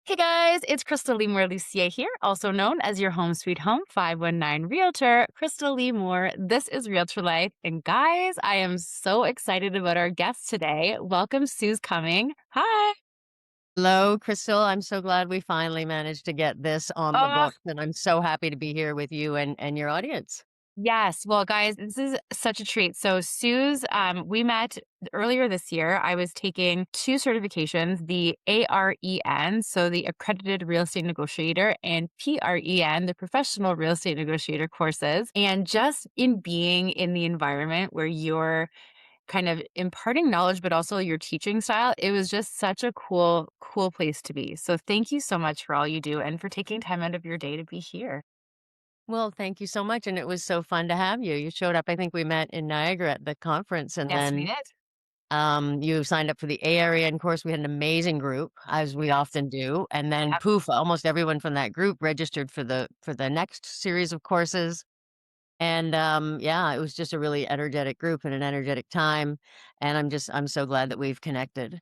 Hey guys, it's Crystal Lee Moore Lucier here, also known as your home sweet home 519 Realtor, Crystal Lee Moore. This is Realtor Life. And guys, I am so excited about our guest today. Welcome, Suze Cumming. Hi. Hello, Crystal. I'm so glad we finally managed to get this on the Oh, books, and I'm so happy to be here with you and your audience. yes. Well, guys, this is such a treat. So, Suze, we met earlier this year. I was taking two certifications, the AREN, so the Accredited Real Estate Negotiator, and PREN, the Professional Real Estate Negotiator courses. And just in being in the environment where you're kind of imparting knowledge, but also your teaching style, it was just such a cool place to be. So, thank you so much for all you do and for taking time out of your day to be here. Well, thank you so much, and it was so fun to have you. You showed up. I think we met in Niagara at the conference, and Yes, we then did. you signed up for the AREN course. We had an amazing group, as we Yes. often do, and then poof, almost everyone from that group registered for the next series of courses. And yeah, it was just a really energetic group and an energetic time, and I'm so glad that we've connected.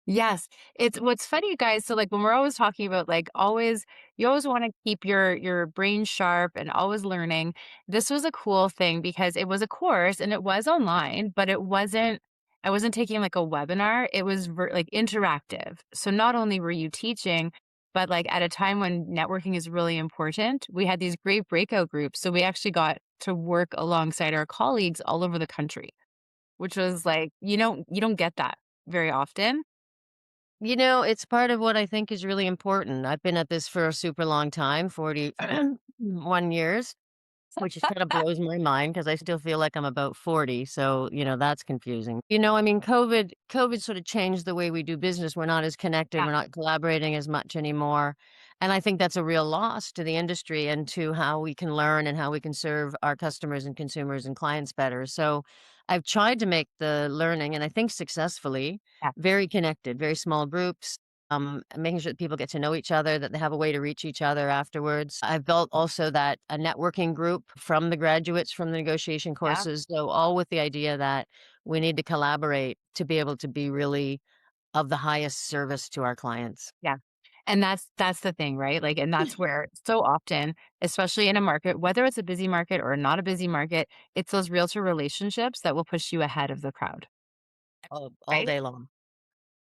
Yes. It's what's funny, guys, so, like, when we're always talking about, like, always you always wanna keep your brain sharp and always learning. This was a cool thing because it was a course and it was online, but it wasn't I wasn't taking, like, a webinar, it was like, interactive. So, not only were you teaching, but, like, at a time when networking is really important, we had these great breakout groups, so we actually got to work alongside our colleagues all over the country, which was, like, you don't get that very often. You know, it's part of what I think is really important. I've been at this for a super long time, 41 years, which just kind of blows my mind because I still feel like I'm about 40. So, that's confusing. I mean, COVID sort of changed the way we do business. We're not as connected, Yeah. we're not collaborating as much anymore. And I think that's a real loss to the industry and to how we can learn and how we can serve our customers and consumers and clients better. So I've tried to make the learning, and I think successfully, Yeah. very connected, very small groups, making sure that people get to know each other, that they have a way to reach each other afterwards. I've built also that a networking group from the graduates from the negotiation Yeah. courses. So all with the idea that we need to collaborate to be able to be really of the highest service to our clients. Yeah. And that's the thing, right? Like, and that's where so often, especially in a market, whether it's a busy market or not a busy market, it's those realtor relationships that will push you ahead of the crowd, All right? day long.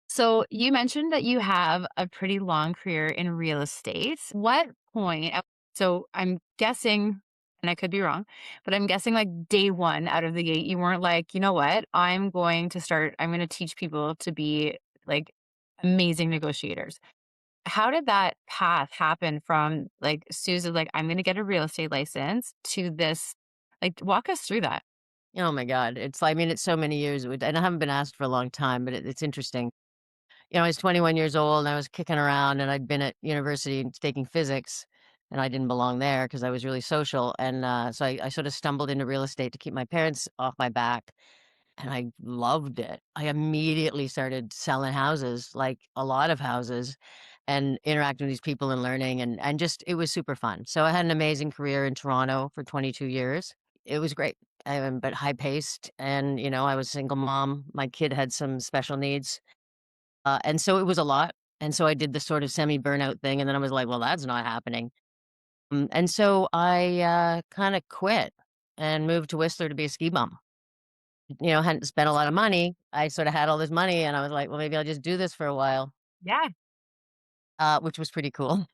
So you mentioned that you have a pretty long career in real estate. What point? So I'm guessing, and I could be wrong, but I'm guessing like day one out of the gate, you weren't like, you know what? I'm going to teach people to be like amazing negotiators. How did that path happen from, like, Susan, like, "I'm gonna get a real estate license," to this like, walk us through that. Oh my God. I mean, it's so many years, and I haven't been asked for a long time, but it's interesting. I was 21 years old and I was kicking around and I'd been at university and taking physics and I didn't belong there because I was really social. And so I sort of stumbled into real estate to keep my parents off my back. And I loved it. I immediately started selling houses, like a lot of houses, and interacting with these people and learning. And just, it was super fun. So I had an amazing career in Toronto for 22 years. It was great, but high paced. And, I was a single mom. My kid had some special needs, and so it was a lot, and so I did the sort of semi-burnout thing, and then I was like, "Well, that's not happening." And so I, kinda quit and moved to Whistler to be a ski bum. Hadn't spent a lot of money. I sorta had all this money, and I was like, "Well, maybe I'll just do this for a while," Yeah, which was pretty cool.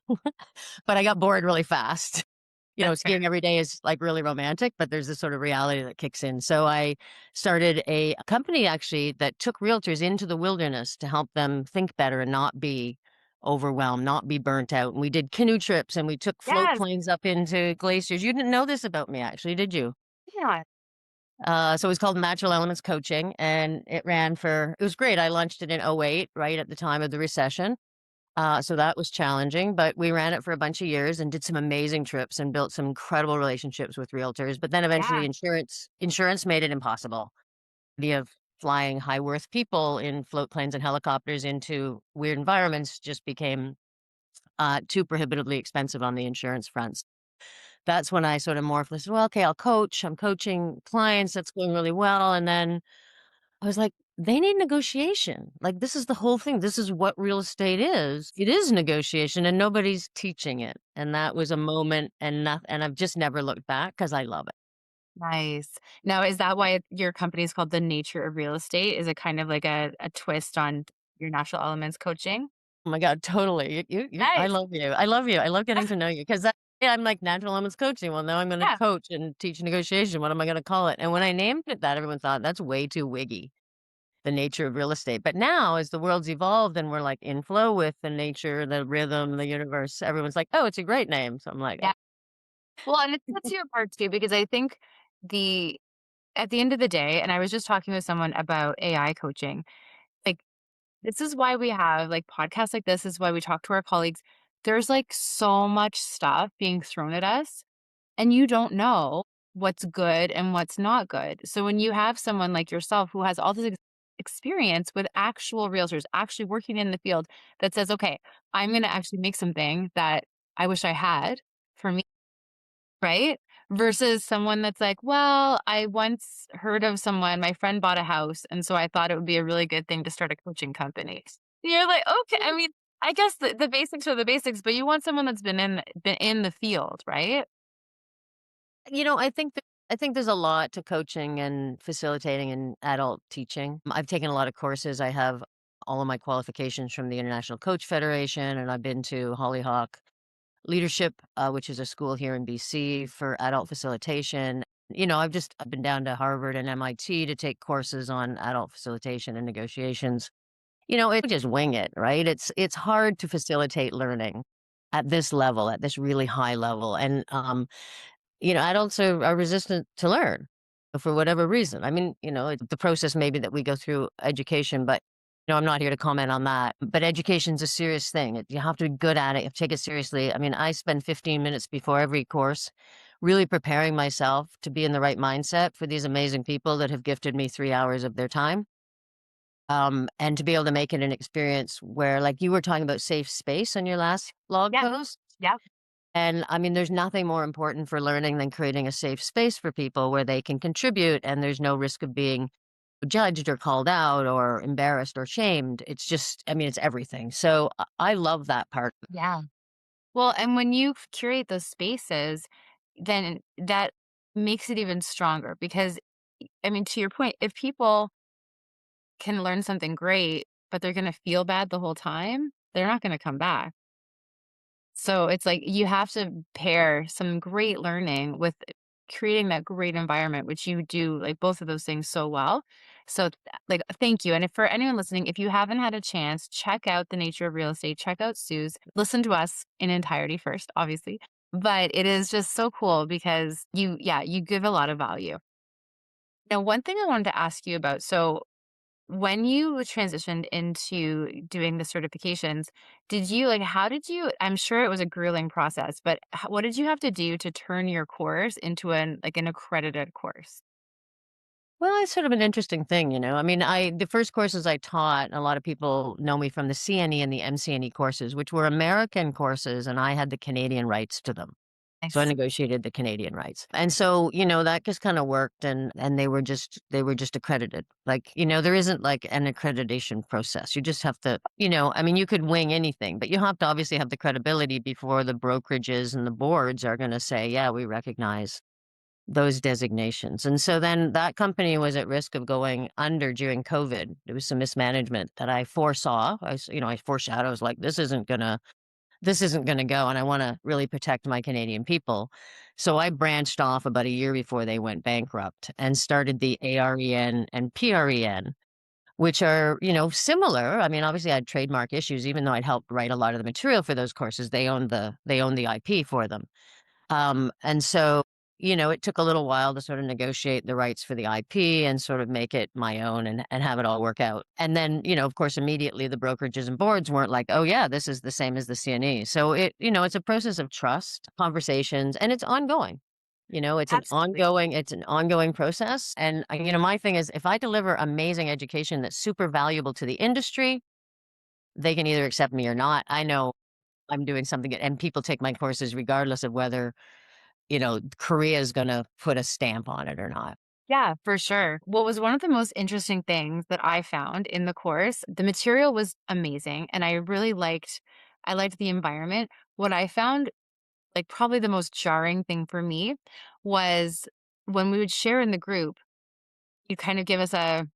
But I got bored really fast. that's fair. Skiing every day is, like, really romantic, but there's this sort of reality that kicks in. So I started a company actually that took realtors into the wilderness to help them think better and not be overwhelmed, not be burnt out. And we did canoe trips and we took float Yes, planes up into glaciers. You didn't know this about me actually, did you? yeah, So it was called Natural Elements Coaching and it was great. I launched it in '08, right at the time of the recession. So that was challenging, but we ran it for a bunch of years and did some amazing trips and built some incredible relationships with realtors. But then eventually yeah, insurance made it impossible. The of flying high worth people in float planes and helicopters into weird environments just became too prohibitively expensive on the insurance fronts. That's when I sort of morphed. I said, well, okay, I'll coach. I'm coaching clients. That's going really well. And then I was like, they need negotiation. Like, this is the whole thing. This is what real estate is. It is negotiation, and nobody's teaching it. And that was a moment, and I've just never looked back because I love it. Nice. Now, is that why your company is called The Nature of Real Estate? Is it kind of like a twist on your natural elements coaching? Oh my god, totally. I Nice. love you. I love you. I love getting to know you because yeah, I'm like natural lemons coaching. Well, now I'm gonna Yeah. coach and teach negotiation. What am I gonna call it? And when I named it that, everyone thought that's way too wiggy, the nature of real estate. But now as the world's evolved and we're like in flow with the nature, the rhythm, the universe, everyone's like, oh, it's a great name. So I'm like, Yeah. Well, and it sets you apart too, because I think the at the end of the day, and I was just talking with someone about AI coaching, like this is why we have like podcasts like this is why we talk to our colleagues. There's like so much stuff being thrown at us and you don't know what's good and what's not good. So when you have someone like yourself who has all this experience with actual realtors, actually working in the field that says, okay, I'm going to actually make something that I wish I had for me, right? Versus someone that's like, well, I once heard of someone, my friend bought a house. And so I thought it would be a really good thing to start a coaching company. You're like, okay, I mean, I guess the basics are the basics, but you want someone that's been in the field, right? I think there's a lot to coaching and facilitating and adult teaching. I've taken a lot of courses. I have all of my qualifications from the International Coach Federation, and I've been to Hollyhock Leadership, which is a school here in BC for adult facilitation. I've been down to Harvard and MIT to take courses on adult facilitation and negotiations. It just wing it, right? It's hard to facilitate learning at this level, at this really high level, and adults are resistant to learn for whatever reason. I mean, it's the process maybe that we go through education, but I'm not here to comment on that. But education's a serious thing. You have to be good at it. You have to take it seriously. I mean, I spend 15 minutes before every course really preparing myself to be in the right mindset for these amazing people that have gifted me 3 hours of their time. And to be able to make it an experience where, like you were talking about safe space on your last blog Yeah. post, Yeah. and I mean, there's nothing more important for learning than creating a safe space for people where they can contribute and there's no risk of being judged or called out or embarrassed or shamed. It's just, I mean, it's everything. So I love that part. Yeah. Well, and when you curate those spaces, then that makes it even stronger because, I mean, to your point, if people can learn something great, but they're going to feel bad the whole time, they're not going to come back. So it's like you have to pair some great learning with creating that great environment, which you do like both of those things so well. So, like, thank you. And if for anyone listening, if you haven't had a chance, check out The Nature of Real Estate, check out Suze, listen to us in entirety first, obviously. But it is just so cool because yeah, you give a lot of value. Now, one thing I wanted to ask you about. So, when you transitioned into doing the certifications, did you like how did you I'm sure it was a grueling process, but what did you have to do to turn your course into an accredited course? Well, it's sort of an interesting thing. I mean, the first courses I taught, a lot of people know me from the CNE and the MCNE courses, which were American courses, and I had the Canadian rights to them. So I Nice. negotiated the Canadian rights. And so, that just kind of worked and they were just accredited. Like, there isn't like an accreditation process. You just have to, I mean, you could wing anything, but you have to obviously have the credibility before the brokerages and the boards are going to say, yeah, we recognize those designations. And so then that company was at risk of going under during COVID. There was some mismanagement that I foresaw. I foreshadowed, I was like, this isn't gonna go, and I wanna really protect my Canadian people. So I branched off about a year before they went bankrupt and started the AREN and PREN, which are, similar. I mean, obviously, I had trademark issues, even though I'd helped write a lot of the material for those courses. They owned the IP for them. And so, it took a little while to sort of negotiate the rights for the IP and sort of make it my own and have it all work out. And then, of course, immediately the brokerages and boards weren't like, oh yeah, this is the same as the CNE. So it's a process of trust, conversations, and it's ongoing. Absolutely. It's an ongoing process. And my thing is if I deliver amazing education that's super valuable to the industry, they can either accept me or not. I know I'm doing something and people take my courses regardless of whether Korea is gonna put a stamp on it or not. Yeah, for sure. What was one of the most interesting things that I found in the course, the material was amazing and I really liked the environment. What I found like probably the most jarring thing for me was when we would share in the group, you kind of give us a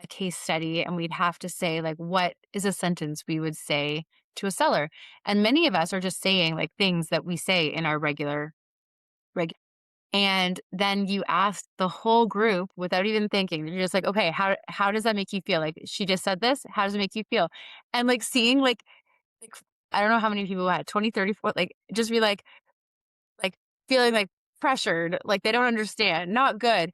case study and we'd have to say like what is a sentence we would say to a seller. And many of us are just saying like things that we say in our regular. And then you ask the whole group without even thinking. You're just like, "Okay, how does that make you feel? Like, she just said this. How does it make you feel?" And, like, seeing, like, I don't know how many people had 20, 30, 40, like, just be like, feeling, like, pressured, like, they don't understand, not good,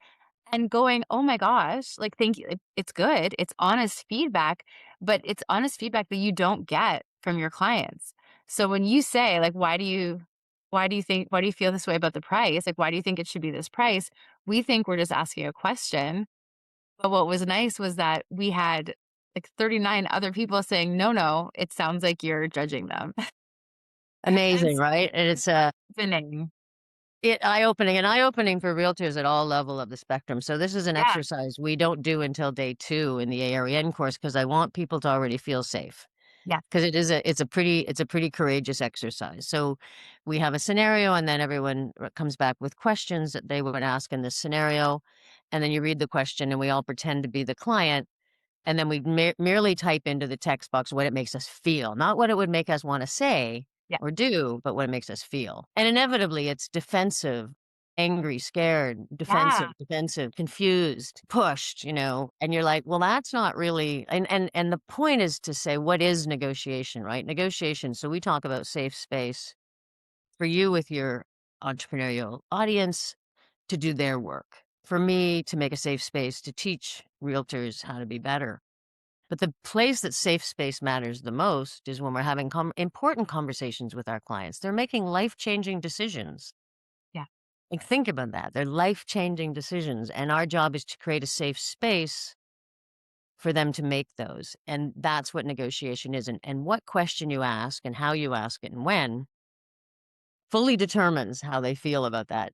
and going, "Oh my gosh, like, thank you." It's good, it's honest feedback, but it's honest feedback that you don't get from your clients. So when you say, like, why do you feel this way about the price? Like, why do you think it should be this price?" We think we're just asking a question, but what was nice was that we had, like, 39 other people saying, "No, no, it sounds like you're judging them." And Amazing, so right? And it's opening. eye-opening for realtors at all level of the spectrum. So this is an Yeah, exercise we don't do until day 2 in the AREN course because I want people to already feel safe. yeah, 'Cause it's a pretty courageous exercise. So, we have a scenario, and then everyone comes back with questions that they would ask in this scenario, and then you read the question, and we all pretend to be the client, and then we merely type into the text box what it makes us feel, not what it would make us wanna say yeah, or do, but what it makes us feel. And inevitably, it's defensive, angry, scared, yeah, defensive, confused, pushed, and you're like, "Well, that's not really." And the point is to say, what is negotiation, right? Negotiation, so we talk about safe space for you with your entrepreneurial audience to do their work. For me to make a safe space to teach realtors how to be better. But the place that safe space matters the most is when we're having important conversations with our clients. They're making life changing decisions. yeah, Like, think about that. They're life changing decisions. And our job is to create a safe space for them to make those. And that's what negotiation is. And what question you ask and how you ask it and when fully determines how they feel about that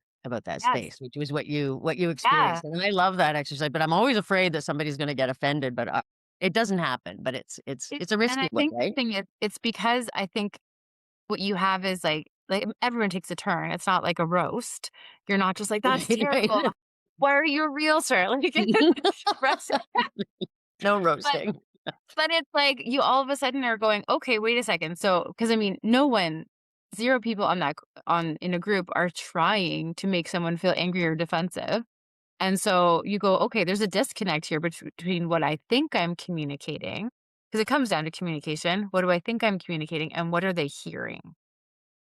yes, space, which was what you yeah. experienced. And I love that exercise, but I'm always afraid that somebody's going to get offended. But it doesn't happen. But it's a And risky I one, think the right? thing is, it's because I think what you have is like everyone takes a turn. It's not like a roast. You're not just like, "That's Right, right. terrible. Why are you a realtor?" Like, right? No But roasting. but it's like you all of a sudden are going, "Okay, wait a second." So, because I mean, no one 0 people on on in a group are trying to make someone feel angry or defensive. And so you go, "Okay, there's a disconnect here between what I think I'm communicating," because it comes down to communication. What do I think I'm communicating and what are they hearing?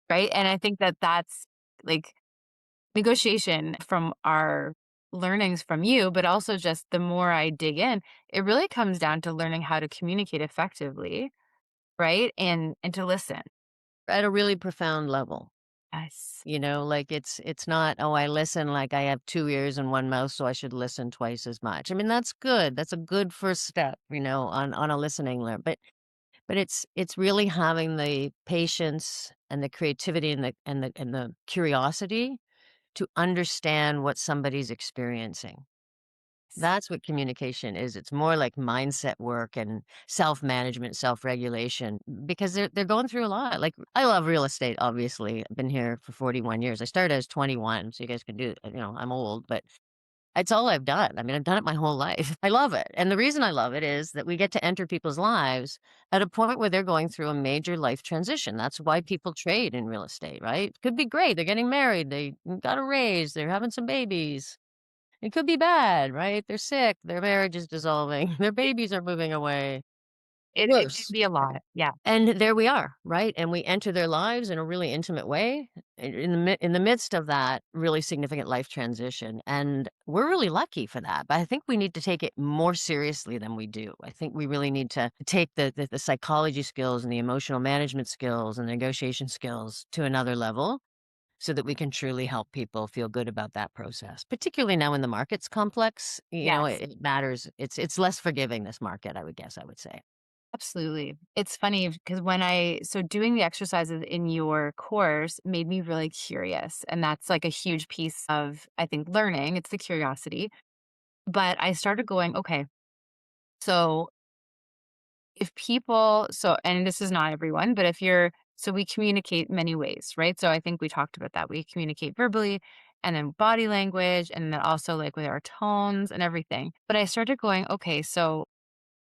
Right? And I think that that's like negotiation from our learnings from you, but also just the more I dig in, it really comes down to learning how to communicate effectively, right? And to listen. At a really profound level. Yes. Like it's not, oh, I listen like I have 2 ears and 1 mouth, so I should listen twice as much. I mean, that's good. That's a good first step, on a listening level. But it's really having the patience and the creativity and the curiosity to understand what somebody's experiencing. That's what communication is. It's more like mindset work and self-management, self-regulation because they're going through a lot. Like, I love real estate, obviously. I've been here for 41 years. I started as 21, so you guys can do I'm old, but it's all I've done. I mean, I've done it my whole life. I love it. And the reason I love it is that we get to enter people's lives at a point where they're going through a major life transition. That's why people trade in real estate, right? Could be great. They're getting married, they got a raise, they're having some babies. It could be bad, right? They're sick, their marriage is dissolving, their It babies are moving away. it can Worse. be a lot. Yeah. And there we are, right? And we enter their lives in a really intimate way in the midst of that really significant life transition. And we're really lucky for that. But I think we need to take it more seriously than we do. I think we really need to take the psychology skills and the emotional management skills and the negotiation skills to another level so that we can truly help people feel good about that process. Particularly now when the market's complex, Yes. it matters. It's less forgiving, this market, I would say. Absolutely. It's funny because so doing the exercises in your course made me really curious. And that's like a huge piece of, I think, learning. It's the curiosity. But I started going, okay, so if people, and this is not everyone, but so we communicate many ways, right? So I think we talked about that. We communicate verbally and then body language and then also like with our tones and everything. But I started going, okay, so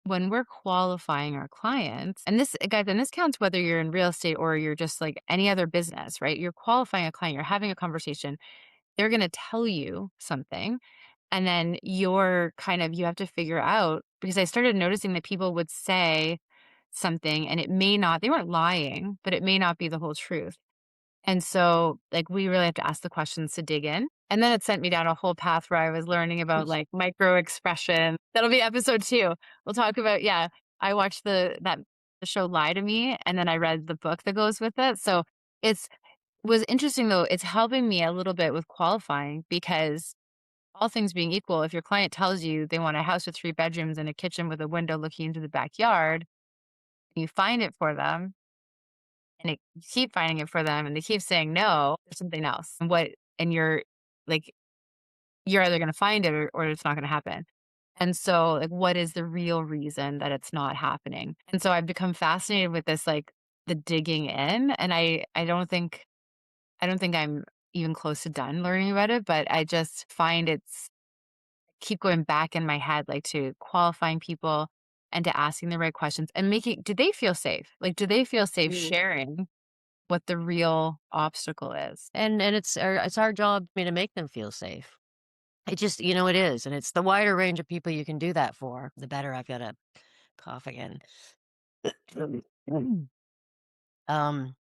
when we're qualifying our clients, and this, guys, and this counts whether you're in real estate or you're just like any other business, right? You're qualifying a client, you're having a conversation, they're going to tell you something. And then you have to figure out, because I started noticing that people would say something and they weren't lying, but it may not be the whole truth. And so, like, we really have to ask the questions to dig in. And then it sent me down a whole path where I was learning about like micro expression. That'll be episode 2. We'll talk about, yeah, I watched the show Lie to Me, and then I read the book that goes with it. So it's was interesting though. It's helping me a little bit with qualifying because all things being equal, if your client tells you they want a house with 3 bedrooms and a kitchen with a window looking into the backyard, and you find it for them, and you keep finding it for them, and they keep saying no, there's something else. And you're like, you're either gonna find it or it's not gonna happen. And so, like, what is the real reason that it's not happening? And so I've become fascinated with this, like, the digging in, and I don't think I'm even close to done learning about it, but I just find keep going back in my head, like, to qualifying people and to asking the right questions and making do they feel safe? Like, do they feel safe sharing what the real obstacle is? And it's our job, I mean, to make them feel safe. It just, it is, and it's the wider range of people you can do that for, the better. I've got a cough again. Um,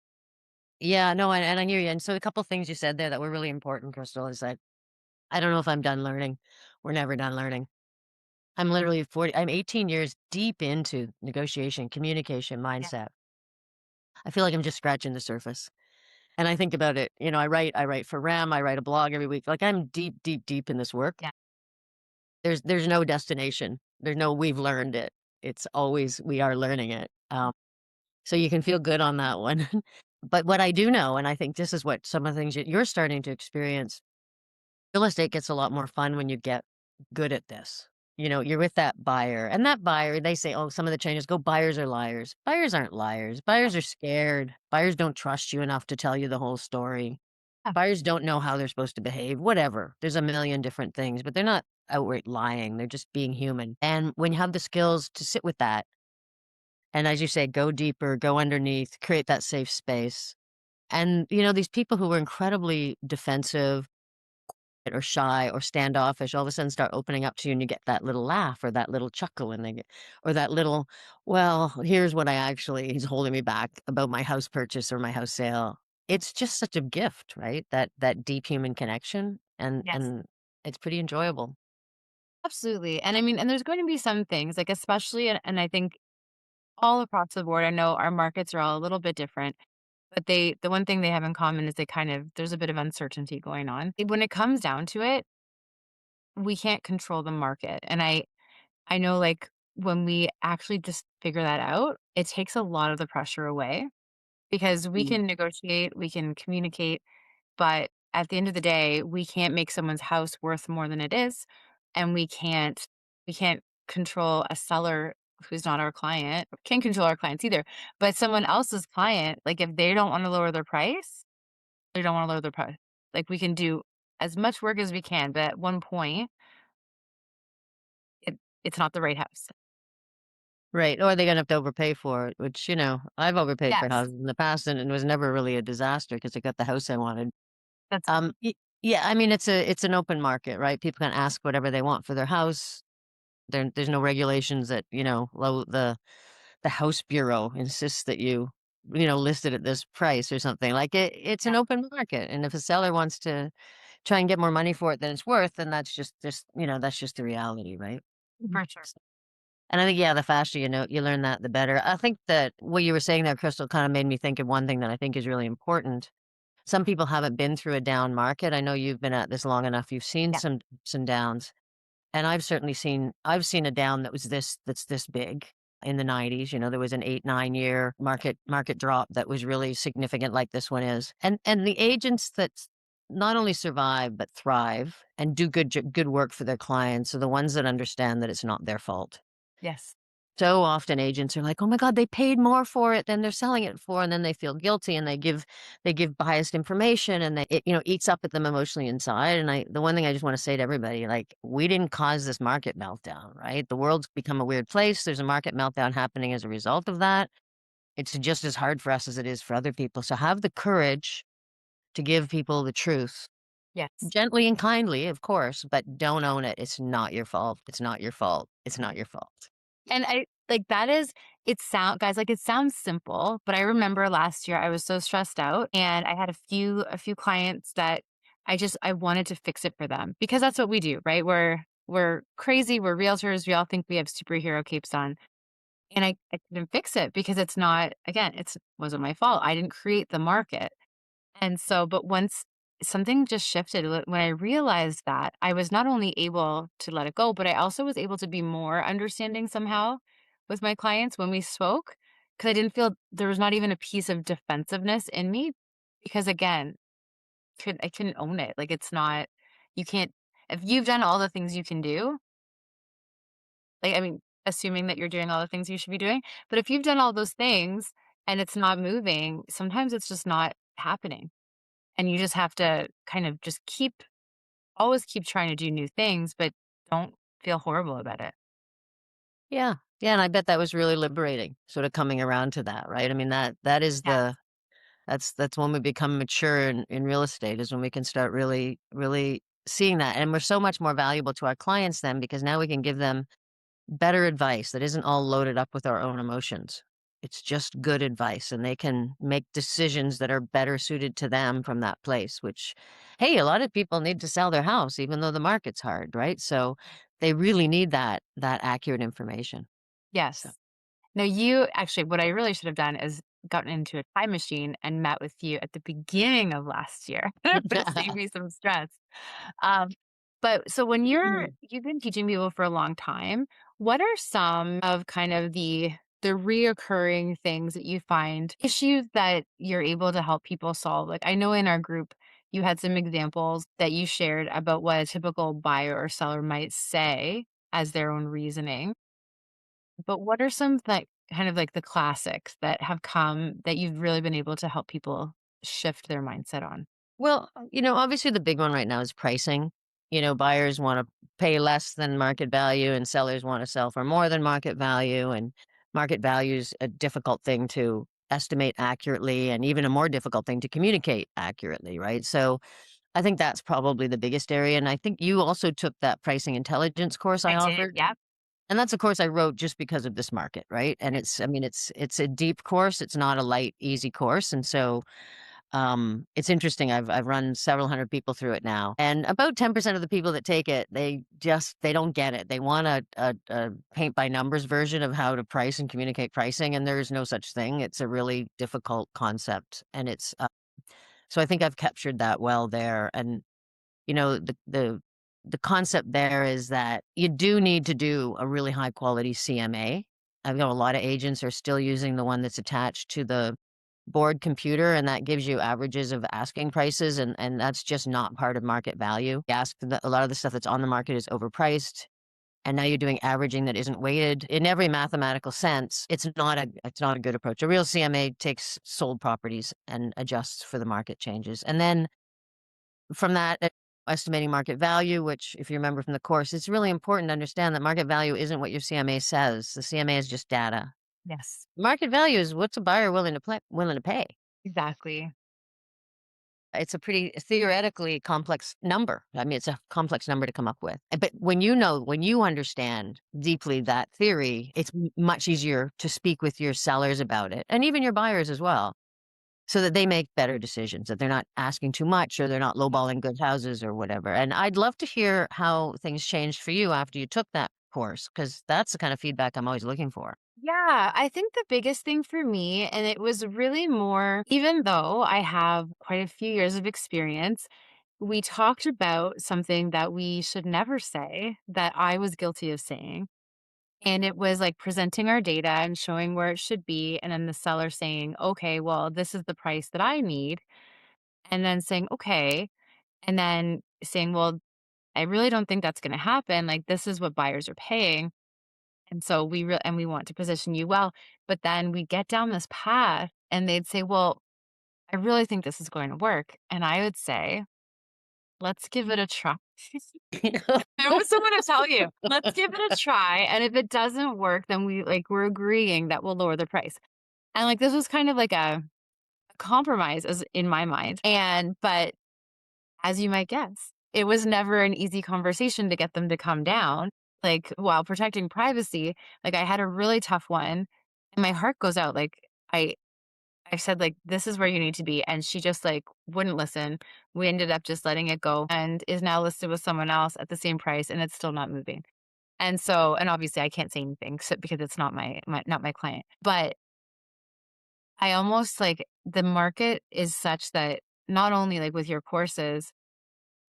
yeah, no, and I hear you. And so a couple things you said there that were really important, Crystal, is that I don't know if I'm done learning. We're never done learning. I'm 18 years deep into negotiation, communication, Yeah, mindset. I feel like I'm just scratching the surface. And I think about it, I write for RAM, I write a blog every week. Like I'm deep, deep, deep in this work. yeah, There's no destination. There's no we've learned it. It's always we are learning it. So you can feel good on that one. But what I do know, and I think this is what some of the things you're starting to experience, real estate gets a lot more fun when you get good at this. You're with that buyer, and that buyer, they say, oh, some of the changes go, buyers are liars. Buyers aren't liars. Buyers are scared. Buyers don't trust you enough to tell you the whole story. yeah, Buyers don't know how they're supposed to behave, whatever. There's a million different things, but they're not outright lying. They're just being human. And when you have the skills to sit with that, and as you say, go deeper, go underneath, create that safe space. And, these people who were incredibly defensive or shy or standoffish all of a sudden start opening up to you and you get that little laugh or that little chuckle and or that little, well, here's what he's holding me back about my house purchase or my house sale. It's just such a gift, right? That deep human connection yes, and it's pretty enjoyable. absolutely. And I mean, and there's going to be some things, like, especially, and I think all across the board, I know our markets are all a little bit different, but the one thing they have in common is there's a bit of uncertainty going on. When it comes down to it, we can't control the market. And I know, like, when we actually just figure that out, it takes a lot of the pressure away because we Mm. can negotiate, we can communicate, but at the end of the day, we can't make someone's house worth more than it is, and we can't control a seller who's not our client. Can't control our clients either, but someone else's client, like, if they don't wanna lower their price, they don't wanna lower their price. Like, we can do as much work as we can, but at one point, it's not the right house. Right. Or they're gonna have to overpay for it, which, I've overpaid for Yes, houses in the past and it was never really a disaster because I got the house I wanted. that's Yeah, I mean, it's an open market, right? People can ask whatever they want for their house. There's no regulations that, the house bureau insists that list it at this price or something. Like it's yeah, an open market. And if a seller wants to try and get more money for it than it's worth, then that's just the reality, right? Mhm. for sure. And I think, yeah, the faster you learn that, the better. I think that what you were saying there, Crystal, kind of made me think of one thing that I think is really important. Some people haven't been through a down market. I know you've been at this long enough. You've seen Yeah, some downs, and I've seen a down that's this big. in the 90s. You know, there was an 8, 9 year market drop that was really significant like this one is. And the agents that not only survive but thrive and do good work for their clients are the ones that understand that it's not their fault. Yes. So often agents are like, "Oh my god, they paid more for it than they're selling it for," and then they feel guilty and they give biased information and it, eats up at them emotionally inside. And the one thing I just want to say to everybody, like, we didn't cause this market meltdown, right? The world's become a weird place. There's a market meltdown happening as a result of that. It's just as hard for us as it is for other people. So have the courage to give people the truth. Yes. Gently and kindly, of course, but don't own it. It's not your fault. It's not your fault. It's not your fault. And I like that is it sound guys, like it sounds simple, but I remember last year I was so stressed out and I had a few clients that I wanted to fix it for them because that's what we do, right? We're crazy, we're realtors, we all think we have superhero capes on. And I couldn't fix it because it's not again, it's wasn't my fault. I didn't create the market. And so, but once something just shifted, when I realized that, I was not only able to let it go, but I also was able to be more understanding somehow with my clients when we spoke, because I didn't feel there was not even a piece of defensiveness in me. Because again, I couldn't own it. Like it's not, you can't, if you've done all the things you can do, like, I mean, assuming that you're doing all the things you should be doing, but if you've done all those things and it's not moving, sometimes it's just not happening. And you just have to kind of just always keep trying to do new things, but don't feel horrible about it. Yeah. Yeah, and I bet that was really liberating, sort of coming around to that, right? I mean, that is Yes. that's when we become mature in real estate is when we can start really, really seeing that. And we're so much more valuable to our clients then because now we can give them better advice that isn't all loaded up with our own emotions. It's just good advice and they can make decisions that are better suited to them from that place, which, hey, a lot of people need to sell their house even though the market's hard, right? So they really need that accurate information. So Yes. No, you actually, what I really should have done is gotten into a time machine and met with you at the beginning of last year. It would have saved me some stress. Um, but so you've been teaching people for a long time, what are some of kind of the reoccurring things that you find issues that you're able to help people solve? Like I know in our group you had some examples that you shared about what a typical buyer or seller might say as their own reasoning. But what are some like kind of like the classics that have come that you've really been able to help people shift their mindset on? Well, obviously the big one right now is pricing. Buyers want to pay less than market value and sellers want to sell for more than market value. And market value is a difficult thing to estimate accurately and even a more difficult thing to communicate accurately, right? So I think that's probably the biggest area. And I think you also took that pricing intelligence course I I did, offered. yep. And that's a course I wrote just because of this market, right? And Right. I mean, it's a deep course. It's not a light, easy course. And so it's interesting. I've run several hundred people through it now, and about 10% of the people that take it, they don't get it. They want a paint by numbers version of how to price and communicate pricing, and there's no such thing. It's a really difficult concept, and it's so I think I've captured that well there. And the concept there is that you do need to do a really high quality CMA. I've got a lot of agents are still using the one that's attached to the board computer, and that gives you averages of asking prices, and that's just not part of market value. A lot of the stuff that's on the market is overpriced, and now you're doing averaging that isn't weighted in every mathematical sense. It's not a good approach. A real CMA takes sold properties and adjusts for the market changes, and then from that, estimating market value, which, if you remember from the course, it's really important to understand that market value isn't what your CMA says. The CMA is just data. Yes, Market value is what's a buyer willing to pay. exactly. It's a pretty theoretically complex number. I mean, it's a complex number to come up with. But when you understand deeply that theory, it's much easier to speak with your sellers about it and even your buyers as well, so that they make better decisions, that they're not asking too much or they're not lowballing good houses or whatever. And I'd love to hear how things changed for you after you took that course, because that's the kind of feedback I'm always looking for. Yeah, I think the biggest thing for me, and it was really more, even though I have quite a few years of experience, we talked about something that we should never say that I was guilty of saying. And it was like presenting our data and showing where it should be. And then the seller saying, okay, well, this is the price that I need. And then saying, okay. And then saying, well, I really don't think that's going to happen. Like, this is what buyers are paying. And so and we want to position you well. But then we get down this path and they'd say, well, I really think this is going to work. And I would say, let's give it a try. I was someone to tell you, let's give it a try. And if it doesn't work, then we're agreeing that we'll lower the price. And like this was kind of like a compromise as in my mind. But as you might guess, it was never an easy conversation to get them to come down. Like while protecting privacy, like I had a really tough one and my heart goes out. Like I I said, like, "This is where you need to be," and she just, like, wouldn't listen. We ended up just letting it go and is now listed with someone else at the same price, and it's still not moving. And obviously, I can't say anything because it's not not my client. But I almost, like the market is such that not only, like, with your courses,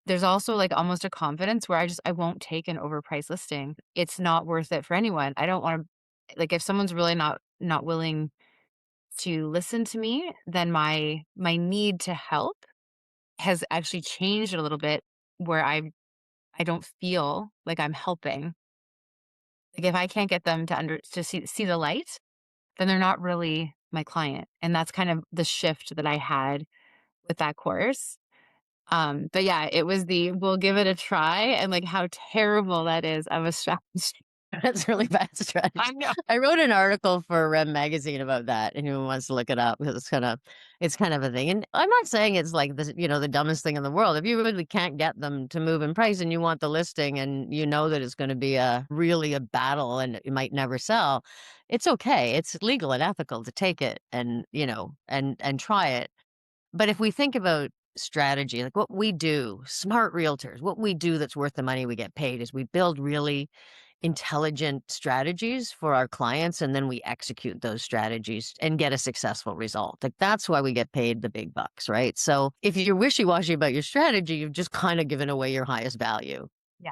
there's also, like, almost a confidence where I won't take an overpriced listing. It's not worth it for anyone. I don't wanna like, if someone's really not willing to listen to me, then my need to help has actually changed a little bit where I don't feel like I'm helping. Like if I can't get them to see the light, then they're not really my client. And that's kind of the shift that I had with that course. But yeah, it was the we'll give it a try and like how terrible that is of a strategy. That's really bad strategy. I know. I wrote an article for REM magazine about that. Anyone wants to look it up because it's kind of a thing. And I'm not saying it's like this, the dumbest thing in the world. If you really can't get them to move in price and you want the listing and you know that it's going to be really a battle and it might never sell, it's okay. It's legal and ethical to take it and, and try it. But if we think about strategy, like what we do, smart realtors, what we do that's worth the money we get paid is we build really intelligent strategies for our clients and then we execute those strategies and get a successful result. Like that's why we get paid the big bucks, right? So if you're wishy-washy about your strategy, you've just kind of given away your highest value. Yeah.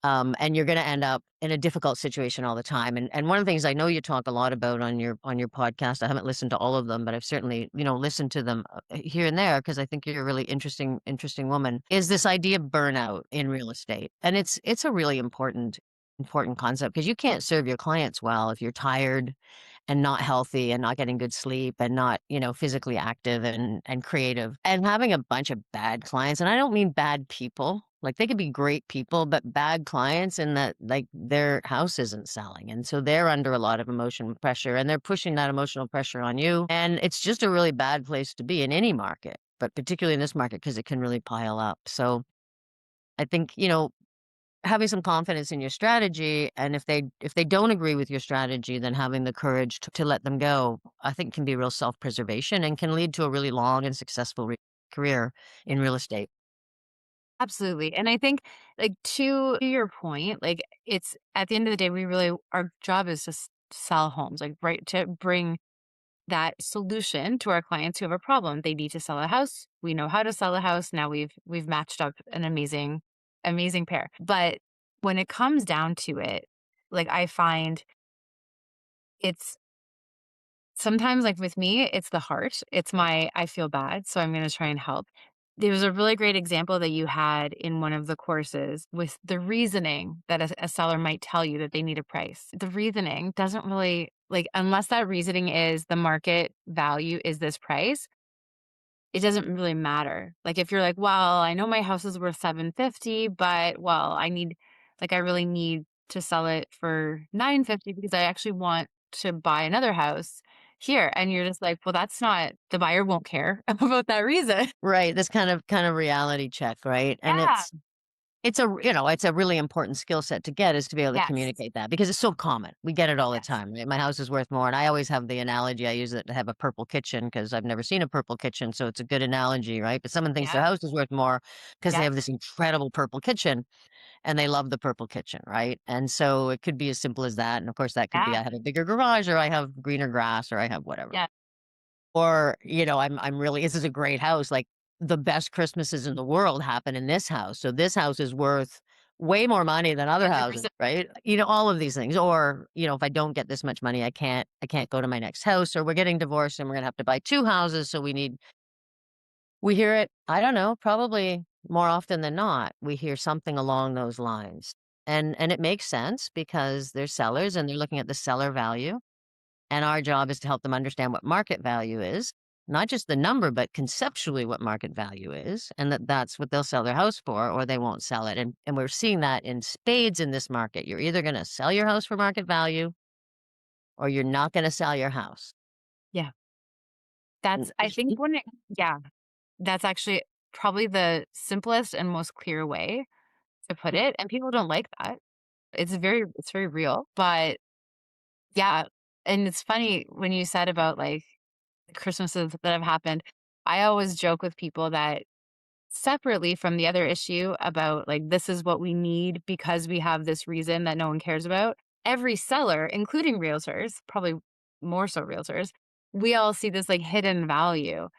And you're going to end up in a difficult situation all the time. And one of the things I know you talk a lot about on your podcast, I haven't listened to all of them, but I've certainly listened to them here and there because I think you're a really interesting woman. Is this idea of burnout in real estate, and it's a really important concept because you can't serve your clients well if you're tired and not healthy and not getting good sleep and not, physically active and creative and having a bunch of bad clients. And I don't mean bad people. Like they could be great people, but bad clients in that like their house isn't selling. And so they're under a lot of emotional pressure and they're pushing that emotional pressure on you. And it's just a really bad place to be in any market, but particularly in this market because it can really pile up. So I think, having some confidence in your strategy, and if they don't agree with your strategy, then having the courage to let them go, I think can be real self-preservation and can lead to a really long and successful career in real estate. Absolutely. And I think like to your point, like it's at the end of the day, our job is to sell homes, like right to bring that solution to our clients who have a problem. They need to sell a house. We know how to sell a house. Now we've matched up an amazing pair. But when it comes down to it, like I find it's sometimes, like, with me, it's the heart. I feel bad, so I'm gonna try and help. There was a really great example that you had in one of the courses with the reasoning that a seller might tell you that they need a price. The reasoning doesn't really like, unless that reasoning is the market value is this price, it doesn't really matter. Like, if you're like, "Well, I know my house is worth 750, but, well, I really need to sell it for 950 because I actually want to buy another house here." And you're just like, "Well, that's not the buyer won't care about that reason." Right. This kind of reality check, right? And Yeah. it's a really important skill set to get is to be able to Yes. communicate that because it's so common. We get it all the Yes. time. Right? My house is worth more. And I always have the analogy. I use it to have a purple kitchen because I've never seen a purple kitchen. So it's a good analogy, right? But someone thinks their Yep. house is worth more because they Yep. have this incredible purple kitchen and they love the purple kitchen, right? And so it could be as simple as that. And of course, that could be Yeah. I have a bigger garage or I have greener grass or I have whatever. Yeah. Or, I'm really this is a great house, like, the best Christmases in the world happen in this house, so this house is worth way more money than other houses, 100%. right? All of these things. Or, if I don't get this much money, I can't go to my next house, or we're getting divorced and we're gonna have to buy 2 houses, so we hear it, I don't know, probably more often than not, we hear something along those lines. And it makes sense because they're sellers and they're looking at the seller value. And our job is to help them understand what market value is, not just the number, but conceptually what market value is, and that's what they'll sell their house for, or they won't sell it. And we're seeing that in spades in this market. You're either going to sell your house for market value, or you're not going to sell your house. Yeah. Mm. I think yeah, that's actually probably the simplest and most clear way to put it, and people don't like that. It's very real, but yeah, and it's funny when you said about, like, the Christmases that have happened. I always joke with people that separately from the other issue about, like, this is what we need because we have this reason that no one cares about, every seller, including realtors, probably more so realtors, we all see this, like, hidden value.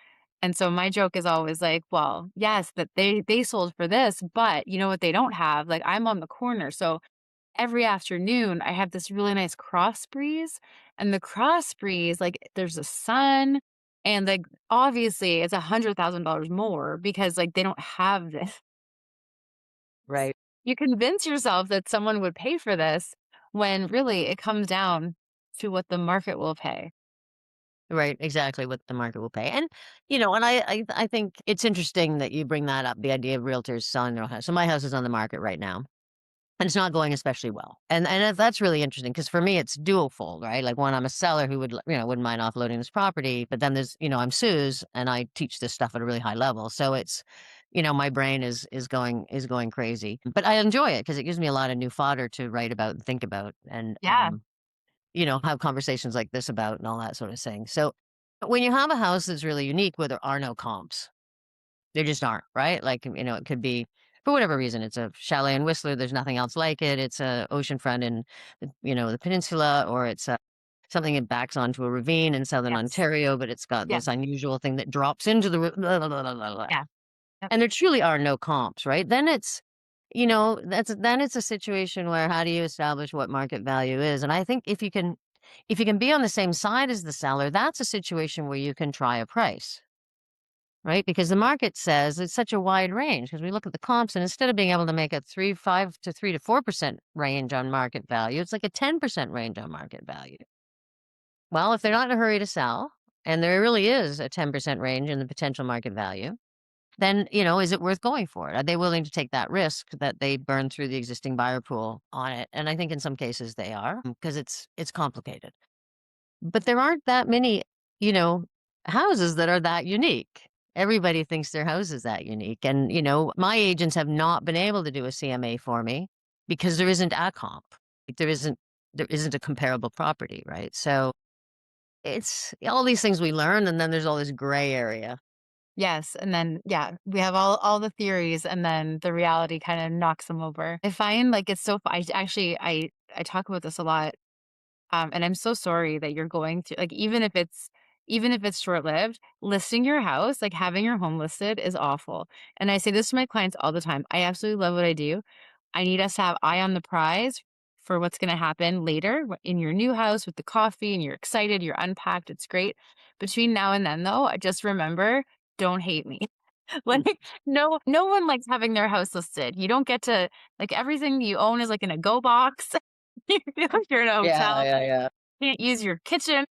And so my joke is always like, well, yes, that they sold for this, but you know what they don't have? Like, I'm on the corner, so every afternoon, I have this really nice cross breeze, and the cross breeze, like, there's a sun, and, like, obviously, it's $100,000 more because, like, they don't have this. Right. You convince yourself that someone would pay for this when really it comes down to what the market will pay. Right, exactly what the market will pay. And think it's interesting that you bring that up, the idea of realtors selling their house. So my house is on the market right now. And it's not going especially well. And that's really interesting because for me, it's dual fold, right? Like, one, I'm a seller who wouldn't mind offloading this property, but then I'm Suze and I teach this stuff at a really high level. So my brain is going crazy. But I enjoy it because it gives me a lot of new fodder to write about and think about and Yeah. have conversations like this about and all that sort of thing. So when you have a house that's really unique where there are no comps, there just aren't, right? Like, it could be for whatever reason. It's a chalet in Whistler. There's nothing else like it. It's a oceanfront in, the peninsula, or it's something that backs onto a ravine in southern Yes. Ontario, but it's got Yeah. this unusual thing that drops into the, blah, blah, blah, blah, blah, blah. Yeah. Yep. And there truly are no comps, right? Then it's a situation where how do you establish what market value is? And I think if you can be on the same side as the seller, that's a situation where you can try a price. Right? Because the market says it's such a wide range because we look at the comps and instead of being able to make a 5 to 3 to 4% range on market value, it's like a 10% range on market value. Well, if they're not in a hurry to sell and there really is a 10% range in the potential market value, then, is it worth going for it? Are they willing to take that risk that they burn through the existing buyer pool on it? And I think in some cases they are because it's complicated. But there aren't that many, you know, houses that are that unique. Everybody thinks their house is that unique. And, my agents have not been able to do a CMA for me because there isn't a comp. Like, there isn't a comparable property, right? So it's all these things we learn, and then there's all this gray area. Yes, and then, yeah, we have all the theories, and then the reality kinda knocks them over. I find, like, it's so I actually, I talk about this a lot. And I'm so sorry that you're going through, like, even if it's short-lived, listing your house, like, having your home listed is awful. And I say this to my clients all the time. I absolutely love what I do. I need us to have eye on the prize for what's gonna happen later in your new house with the coffee, and you're excited, you're unpacked, it's great. Between now and then, though, I just remember, don't hate me. Mm. Like, no one likes having their house listed. You don't get to, like, everything you own is, like, in a go box. You feel like you're in a Yeah, hotel, yeah, yeah. can't use your kitchen.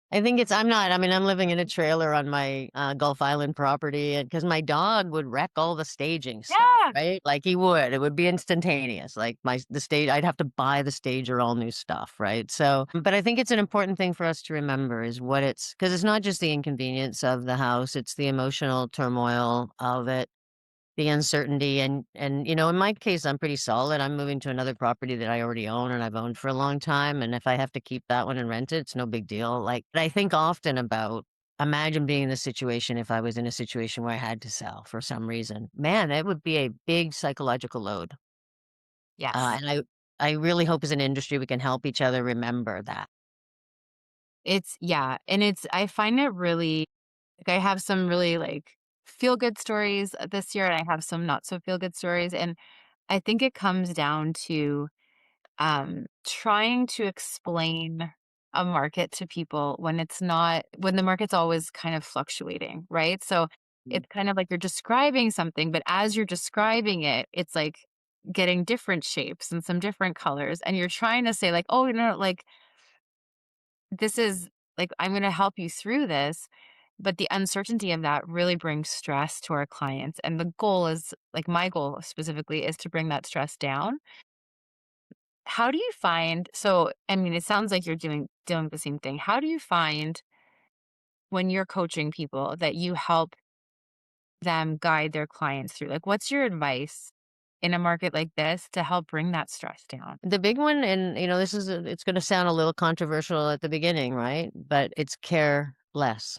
I think I'm living in a trailer on my Gulf Island property because my dog would wreck all the staging stuff, Yeah. right? Like, it would be instantaneous. Like, the stage, I'd have to buy the stage or all new stuff, right? So, but I think it's an important thing for us to remember is because it's not just the inconvenience of the house, it's the emotional turmoil of it, the uncertainty. And in my case, I'm pretty solid. I'm moving to another property that I already own and I've owned for a long time, and if I have to keep that one and rent it, it's no big deal. Like, I think often about, imagine being in this situation if I was in a situation where I had to sell for some reason. Man, that would be a big psychological load. Yes. And I really hope as an industry we can help each other remember that. Yeah, and I find it really, like, I have some really, like, feel good stories this year, and I have some not so feel good stories, and I think it comes down to trying to explain a market to people when it's not when the market's always kind of fluctuating, right? So Mm. it's kind of like you're describing something, but as you're describing it, it's like getting different shapes and some different colors. And you're trying to say, like, oh, no, like this is like, I'm going to help you through this. But the uncertainty of that really brings stress to our clients. And the goal is like my goal specifically is to bring that stress down. How do you find so, I mean, it sounds like you're doing the same thing. How do you find when you're coaching people that you help them guide their clients through? Like, what's your advice in a market like this to help bring that stress down? The big one, and this is it's going to sound a little controversial at the beginning, right? But it's care less,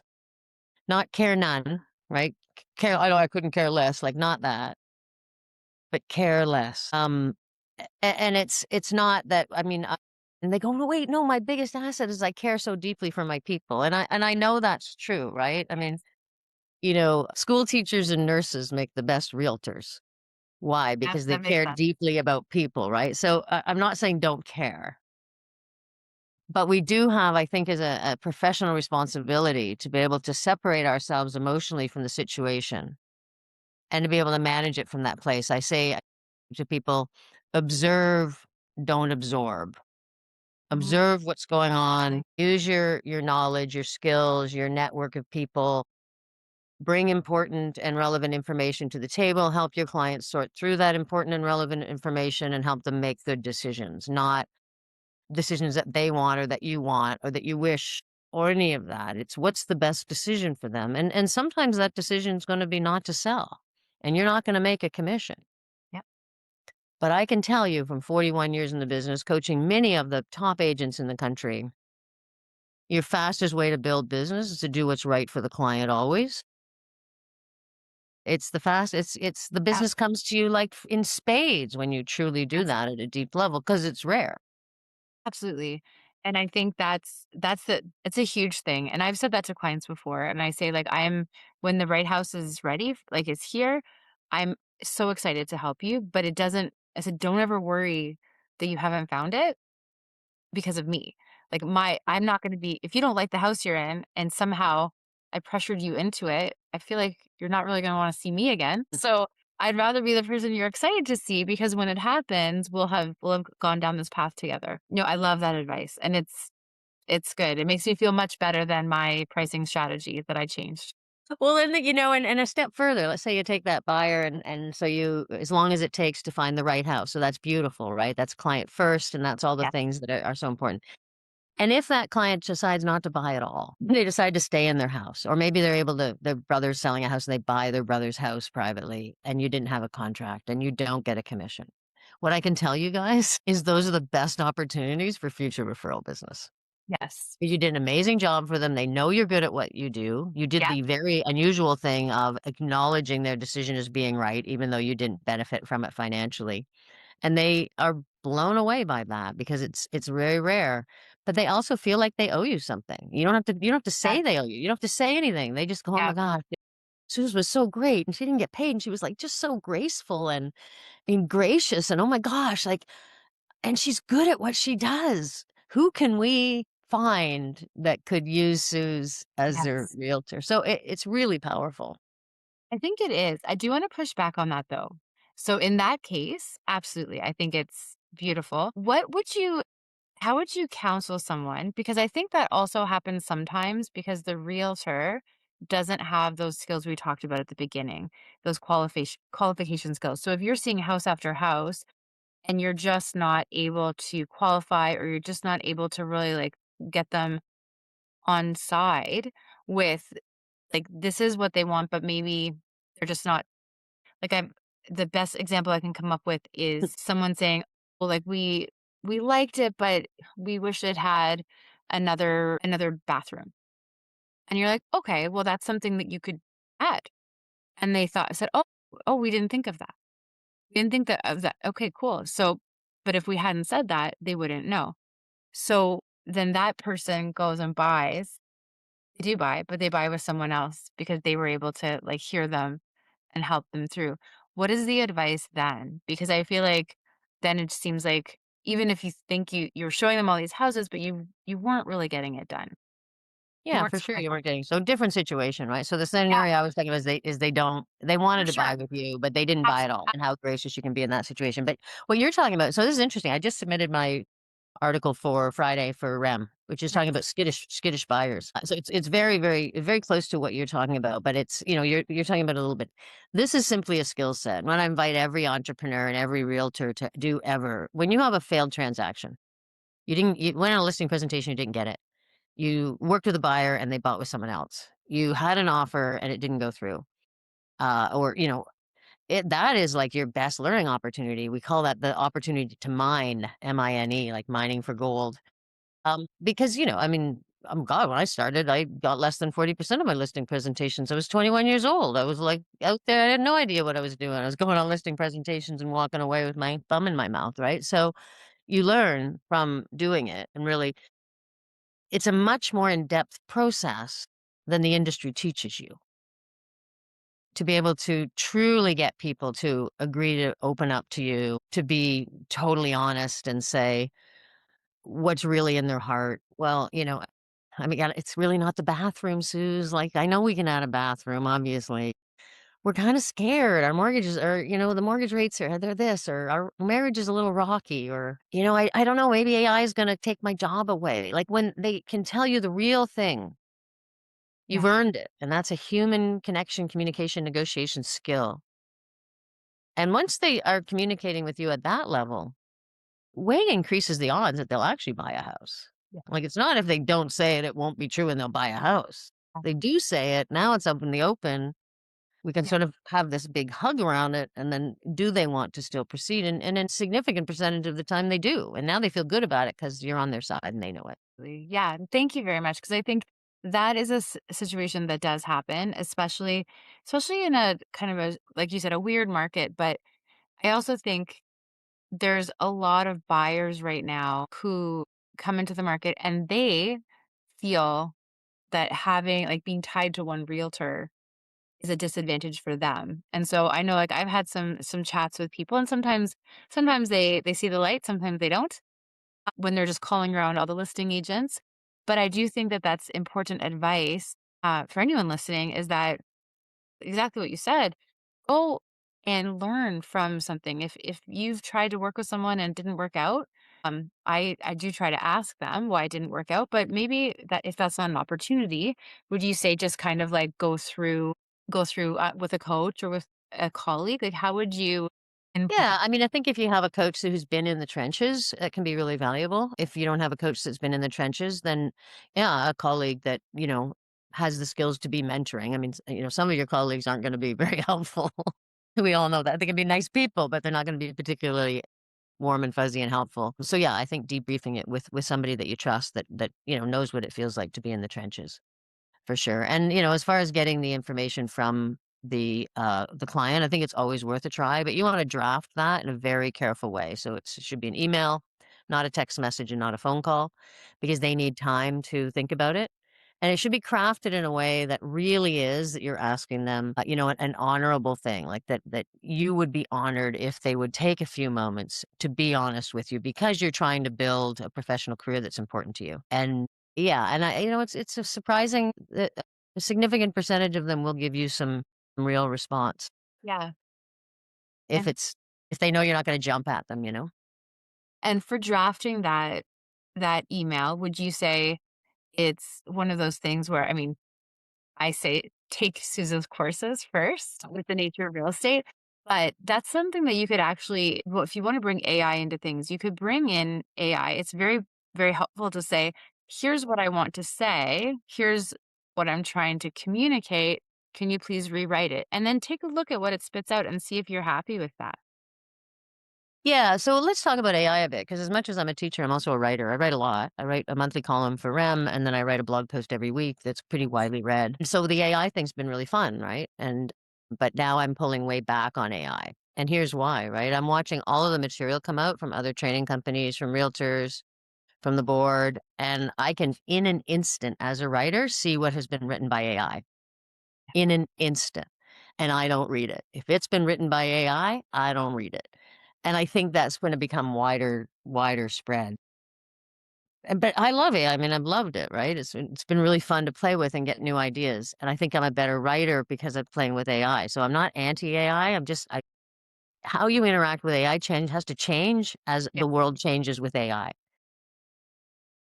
not care none, right? Care, I know I couldn't care less, like not that, but care less. And it's not that. I mean, and they go, no, wait, no, my biggest asset is I care so deeply for my people, and I know that's true, right? I mean, school teachers and nurses make the best realtors. Why? Yes, Because they that makes care sense. deeply about people, right? So I'm not saying don't care, but we do have, I think, as a professional responsibility to be able to separate ourselves emotionally from the situation and to be able to manage it from that place. I say to people, observe, don't absorb. Mhm. Observe what's going on. Use your knowledge, your skills, your network of people. Bring important and relevant information to the table. Help your clients sort through that important and relevant information and help them make good decisions, not decisions that they want or that you want or that you wish or any of that. It's what's the best decision for them. And sometimes that decision is going to be not to sell and you're not going to make a commission. Yep, But I can tell you from 41 years in the business, coaching many of the top agents in the country, your fastest way to build business is to do what's right for the client always. It's the yep, business comes to you like in spades when you truly do yes. that at a deep level because it's rare. Absolutely. And I think that's the it's a huge thing. And I've said that to clients before. And I say, like, I'm when the right house is ready, like it's here, I'm so excited to help you. But it doesn't I said, don't ever worry that you haven't found it because of me. Like I'm not gonna be if you don't like the house you're in and somehow I pressured you into it, I feel like you're not really gonna want to see me again. So I'd rather be the person you're excited to see because when it happens, we'll have gone down this path together. No, I love that advice. And it's good. It makes me feel much better than my pricing strategy that I changed. Well, and a step further, let's say you take that buyer and so you as long as it takes to find the right house. So that's beautiful, right? That's client first, and that's all the Yeah. things that are so important. And if that client decides not to buy at all, they decide to stay in their house, or maybe they're able to, their brother's selling a house and they buy their brother's house privately, and you didn't have a contract and you don't get a commission. What I can tell you guys is those are the best opportunities for future referral business. Yes. You did an amazing job for them. They know you're good at what you do. You did Yeah. the very unusual thing of acknowledging their decision as being right, even though you didn't benefit from it financially. And they are blown away by that because it's very rare. But they also feel like they owe you something. You don't have to say Yes. they owe you. You don't have to say anything. They just go, "Oh Yeah. my gosh, Suze was so great and she didn't get paid and she was like just so graceful and gracious and oh my gosh, like and she's good at what she does. Who can we find that could use Suze as their Yes. realtor?" So it's really powerful. I think it is. I do want to push back on that though. So in that case, absolutely. I think it's beautiful. How would you counsel someone? Because I think that also happens sometimes because the realtor doesn't have those skills we talked about at the beginning, those qualification skills. So if you're seeing house after house and you're just not able to qualify or you're just not able to really like get them on side with like this is what they want, but maybe they're just not like I'm the best example I can come up with is someone saying, "Well, like we liked it, but we wish it had another bathroom." And you're like, "Okay, well that's something that you could add." And they thought said, "Oh, we didn't think of that. We didn't think that of that. Okay, cool." So, but if we hadn't said that, they wouldn't know. So then that person goes and buys. They do buy, but they buy with someone else because they were able to like hear them and help them through. what is the advice then? Because I feel like then it seems like even if you think you're showing them all these houses, but you weren't really getting it done. You Yeah, weren't for sure, selling you them. weren't getting so different situation, right? So the Yeah, scenario I was thinking was they don't they for wanted to sure. buy with you, but they didn't buy at all, Absolutely. and how gracious you can be in that situation. But what you're talking about, so this is interesting. I just submitted my article for Friday for REM, which is talking Nice. about skittish buyers. So it's very close to what you're talking about, but it's you're talking about a little bit. This is simply a skill set. When I invite every entrepreneur and every realtor to do ever, when you have a failed transaction, you went on a listing presentation, you didn't get it. You worked with a buyer and they bought with someone else. You had an offer and it didn't go through. Or that is like your best learning opportunity. We call that the opportunity to mine, MINE, like mining for gold. Because, I mean, God, when I started, I got less than 40% of my listing presentations. I was 21 years old. I was like out there. I had no idea what I was doing. I was going on listing presentations and walking away with my thumb in my mouth, right? So you learn from doing it. And really, it's a much more in-depth process than the industry teaches you to be able to truly get people to agree to open up to you, to be totally honest and say what's really in their heart. Well, I mean, it's really not the bathroom, Suze. Like, I know we can add a bathroom, obviously. We're kind of scared. Our mortgages are, the mortgage rates they're this, or our marriage is a little rocky, or, I don't know, maybe AI is going to take my job away. Like when they can tell you the real thing, Yeah. you've earned it. And that's a human connection, communication, negotiation skill. And once they are communicating with you at that level, way increases the odds that they'll actually buy a house. Yeah. Like, it's not if they don't say it, it won't be true and they'll buy a house. They do say it. Now it's up in the open. We can Yeah. sort of have this big hug around it. And then do they want to still proceed? And a significant percentage of the time they do. And now they feel good about it because you're on their side and they know it. Yeah, and thank you very much because I think that is a situation that does happen, especially in a kind of a like you said, a weird market. But I also think there's a lot of buyers right now who come into the market and they feel that having like being tied to one realtor is a disadvantage for them. And so I know like I've had some chats with people and sometimes they see the light, sometimes they don't when they're just calling around all the listing agents. But I do think that that's important advice for anyone listening is that exactly what you said. Go and learn from something. If you've tried to work with someone and it didn't work out, I do try to ask them why it didn't work out. But maybe that if that's not an opportunity, would you say just kind of like go through with a coach or with a colleague? Like how would you? And Yeah, I mean, I think if you have a coach who's been in the trenches, that can be really valuable. If you don't have a coach that's been in the trenches, then yeah, a colleague that, has the skills to be mentoring. I mean, some of your colleagues aren't going to be very helpful. We all know that. They can be nice people, but they're not going to be particularly warm and fuzzy and helpful. So yeah, I think debriefing it with somebody that you trust that knows what it feels like to be in the trenches. For sure. And, as far as getting the information from the client, I think it's always worth a try, but you want to draft that in a very careful way. So it should be an email, not a text message and not a phone call, because they need time to think about it. And it should be crafted in a way that really is that you're asking them, an honorable thing, like that you would be honored if they would take a few moments to be honest with you because you're trying to build a professional career that's important to you. And yeah, and it's a surprising that a significant percentage of them will give you some real response yeah. if And it's if they know you're not gonna jump at them. and for drafting that email, would you say it's one of those things where I mean, I say take Susan's courses first with the nature of real estate, but that's something that you could actually well, if you want to bring AI into things, you could bring in AI. It's very, very helpful to say, here's what I want to say, here's what I'm trying to communicate. Can you please rewrite it? And then take a look at what it spits out and see if you're happy with that. Yeah, so let's talk about AI a bit, because as much as I'm a teacher, I'm also a writer. I write a lot. I write a monthly column for REM, and then I write a blog post every week that's pretty widely read. So the AI thing's been really fun, right? But now I'm pulling way back on AI. And here's why, right? I'm watching all of the material come out from other training companies, from realtors, from the board, and I can, in an instant, as a writer, see what has been written by AI in an instant. and I don't read it. If it's been written by I don't read it. And I think that's gonna become wider spread. But I love it. I mean, I've loved it, right? It's been really fun to play with and get new ideas. And I think I'm a better writer because of playing with AI. So I'm not anti-AI. How you interact with AI has to change as Yeah. the world changes with AI.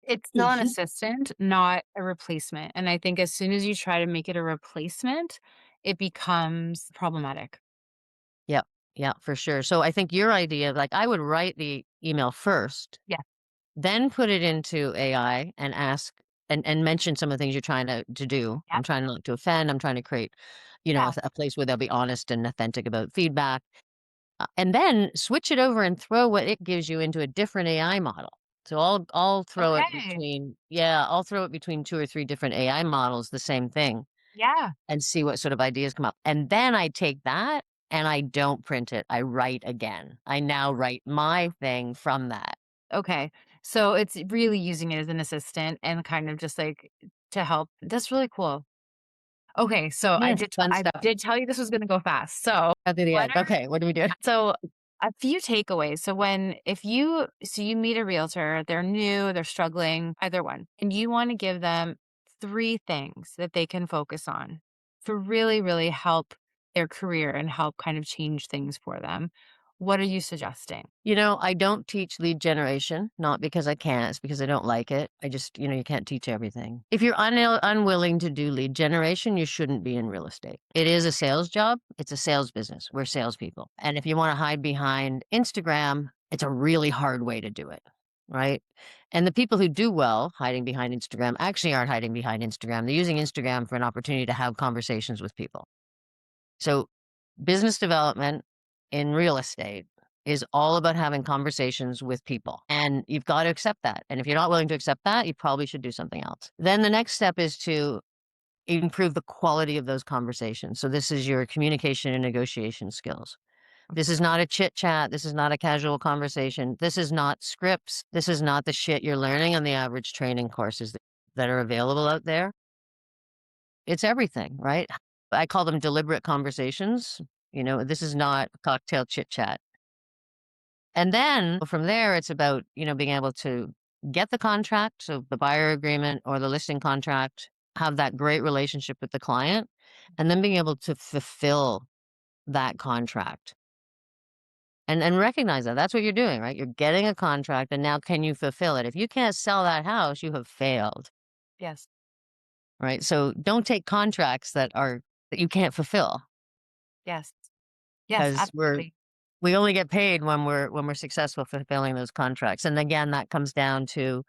It's still an assistant, not a replacement, and I think as soon as you try to make it a replacement, it becomes problematic. Yeah, yeah, for sure. So I think your idea, like I would write the email first, Yeah, then put it into AI and ask and mention some of the things you're trying to do. yeah, I'm trying not to offend. I'm trying to create, you know, yeah. a place where they'll be honest and authentic about feedback. And then switch it over and throw what it gives you into a different AI model. So I'll throw it Okay. between yeah, I'll throw it between 2 or 3 different AI models, the same thing, Yeah. and see what sort of ideas come up. And then I take that and I don't print it. I write again. I now write my thing from that. Okay. So it's really using it as an assistant and kind of just, like, to help. That's really cool. Okay, so Yeah, it's fun I stuff. did tell you this was gonna go fast. So, At the what end. are Okay, what do we do? so a few takeaways. So you meet a realtor, they're new, they're struggling, either one, and you wanna give them 3 things that they can focus on to really, really help their career and help kind of change things for them. What are you suggesting? You know, I don't teach lead generation, not because I can't, it's because I don't like it. I just, you know, you can't teach everything. If you're unwilling to do lead generation, you shouldn't be in real estate. It is a sales job. It's a sales business. We're salespeople. And if you want to hide behind Instagram, it's a really hard way to do it. Right. And the people who do well hiding behind Instagram actually aren't hiding behind Instagram. They're using Instagram for an opportunity to have conversations with people. So, business development in real estate is all about having conversations with people. And you've got to accept that. And if you're not willing to accept that, you probably should do something else. Then the next step is to improve the quality of those conversations. So, this is your communication and negotiation skills. This is not a chit chat. This is not a casual conversation. This is not scripts. This is not the shit you're learning on the average training courses that are available out there. It's everything, right? I call them deliberate conversations. You know, this is not cocktail chit chat. And then from there, it's about, you know, being able to get the contract, so the buyer agreement or the listing contract, have that great relationship with the client, and then being able to fulfill that contract and recognize that that's what you're doing, right? You're getting a contract and now can you fulfill it? If you can't sell that house, you have failed, Yes. right? So don't take contracts that you can't fulfill Yes. Yes, because absolutely. we only get paid when we're successful fulfilling those contracts. And again, that comes down to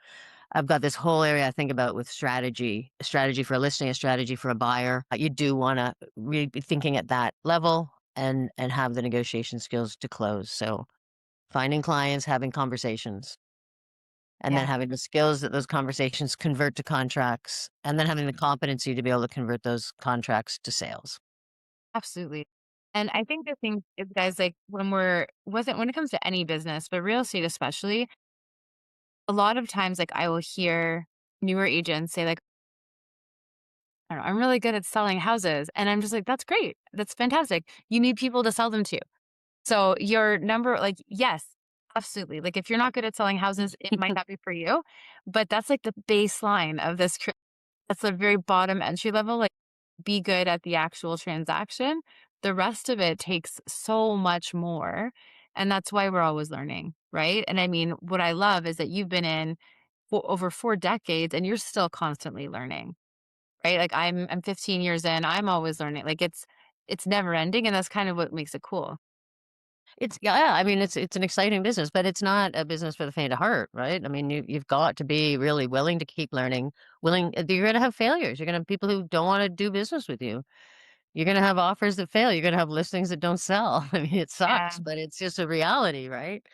I've got this whole area I think about with strategy, a strategy for a listing, a strategy for a buyer. You do want to really be thinking at that level and have the negotiation skills to close. So finding clients, having conversations, and then Yeah, having the skills that those conversations convert to contracts, and then having the competency to be able to convert those contracts to sales. absolutely. And I think the thing is, guys, like when it comes to any business, but real estate especially, a lot of times, like I will hear newer agents say, like, I don't know, I'm really good at selling houses. And I'm just like, that's great. That's fantastic. You need people to sell them to. So your number, like, yes, absolutely. Like if you're not good at selling houses, it might not be for you. But that's like the baseline of this. That's the very bottom entry level. Like be good at the actual transaction. The rest of it takes so much more. And that's why we're always learning. Right. And I mean, what I love is that you've been in for over 4 decades and you're still constantly learning. Right? Like I'm 15 years in, I'm always learning. Like it's never ending and that's kind of what makes it cool. It's yeah, I mean, it's an exciting business, but it's not a business for the faint of heart, right? I mean, you've got to be really willing to keep learning. You're going to have failures. You're going to have people who don't want to do business with you. You're going to have offers that fail. You're going to have listings that don't sell. I mean, it Yeah. sucks, but it's just a reality, right?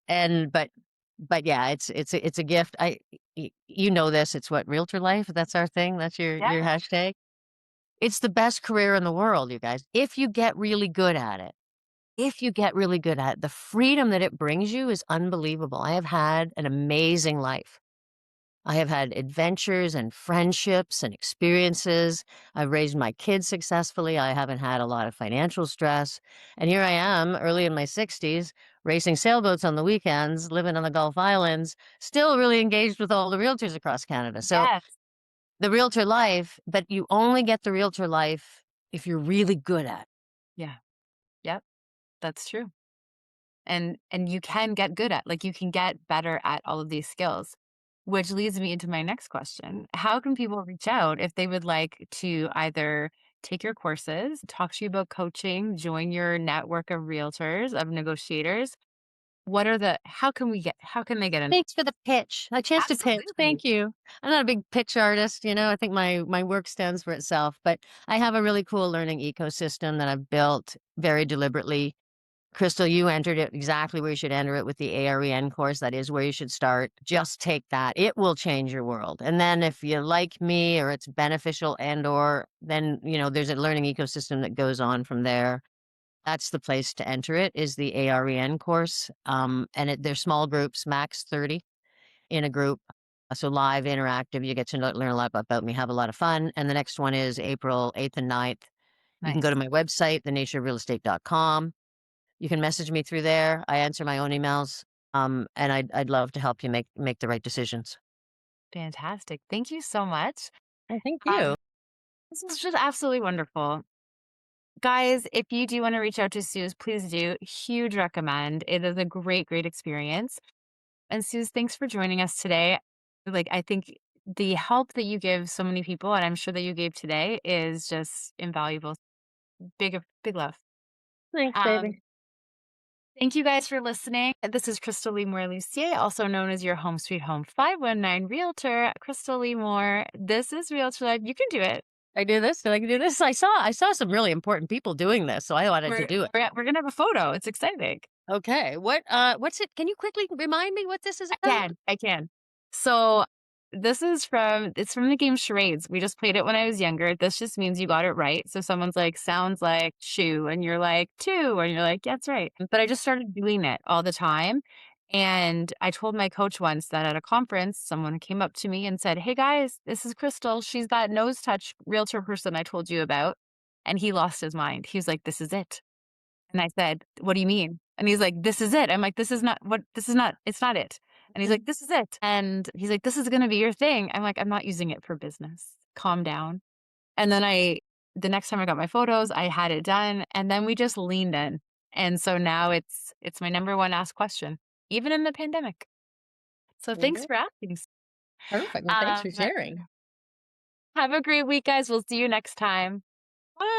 And but yeah, it's a gift. You know this. It's what realtor life. That's our thing. That's your Yeah. hashtag. It's the best career in the world, you guys. If you get really good at it. If you get really good at it, the freedom that it brings you is unbelievable. I have had an amazing life. I have had adventures and friendships and experiences. I've raised my kids successfully. I haven't had a lot of financial stress. And here I am, early in my 60s, racing sailboats on the weekends, living on the Gulf Islands, still really engaged with all the realtors across Canada. So Yes. the realtor life, but you only get the realtor life if you're really good at it. Yeah. Yep. That's true. And you can get good at like, you can get better at all of these skills, which leads me into my next question. How can people reach out if they would like to either take your courses, talk to you about coaching, join your network of realtors, of negotiators? What are the how can they get in? Thanks for the pitch. A chance to pitch. Absolutely. Thank you. I'm not a big pitch artist, I think my work stands for itself, but I have a really cool learning ecosystem that I've built very deliberately. Crystal, you entered it exactly where you should enter it with the AREN course. That is where you should start. Just take that. It will change your world. And then if you like me or it's beneficial and or then, there's a learning ecosystem that goes on from there. That's the place to enter it is the AREN course. They're small groups, max 30 in a group. So live, interactive, you get to learn a lot about me, have a lot of fun. And the next one is April 8th and 9th. You can go Nice. to my website, thenatureofrealestate.com. You can message me through there. I answer my own emails. And I'd love to help you make the right decisions. Fantastic. Thank you so much. Oh, thank Um, you. this is just absolutely wonderful. Guys, if you do want to reach out to Suze, please do. Huge recommend. It is a great, great experience. And Suze, thanks for joining us today. Like, I think the help that you give so many people, and I'm sure that you gave today, is just invaluable. Big love. Thanks, Um, baby. thank you guys for listening. This is Crystal Lee Moore Lucier, also known as your Home Sweet Home 519 Realtor. Crystal Lee Moore. This is Realtor Life. You can do it. I do this. Did I do this? I saw some really important people doing this, so I wanted to We're do it. we're gonna have a photo. It's exciting. Okay. What's it? Can you quickly remind me what this is about? I can. So, it's from the game charades. We just played it when I was younger. This just means you got it right. So someone's like, "Sounds like shoe," and you're like, "2," and you're like, "Yeah, that's right." But I just started doing it all the time, and I told my coach once that at a conference, someone came up to me and said, "Hey, guys, this is Crystal. She's that nose touch realtor person I told you about." And he lost his mind. He was like, "This is it." And I said, "What do you mean?" And he's like, "This is it." I'm like, this is not, it's not it." And he's like, "This is it." And he's like, "This is going to be your thing." I'm like, "I'm not using it for business. Calm down." And then the next time I got my photos, I had it done and then we just leaned in. And so now it's my number one asked question, even in the pandemic. So There you thanks go. for asking. Perfect. Well, thanks Um, for sharing. have a great week, guys. We'll see you next time. Bye.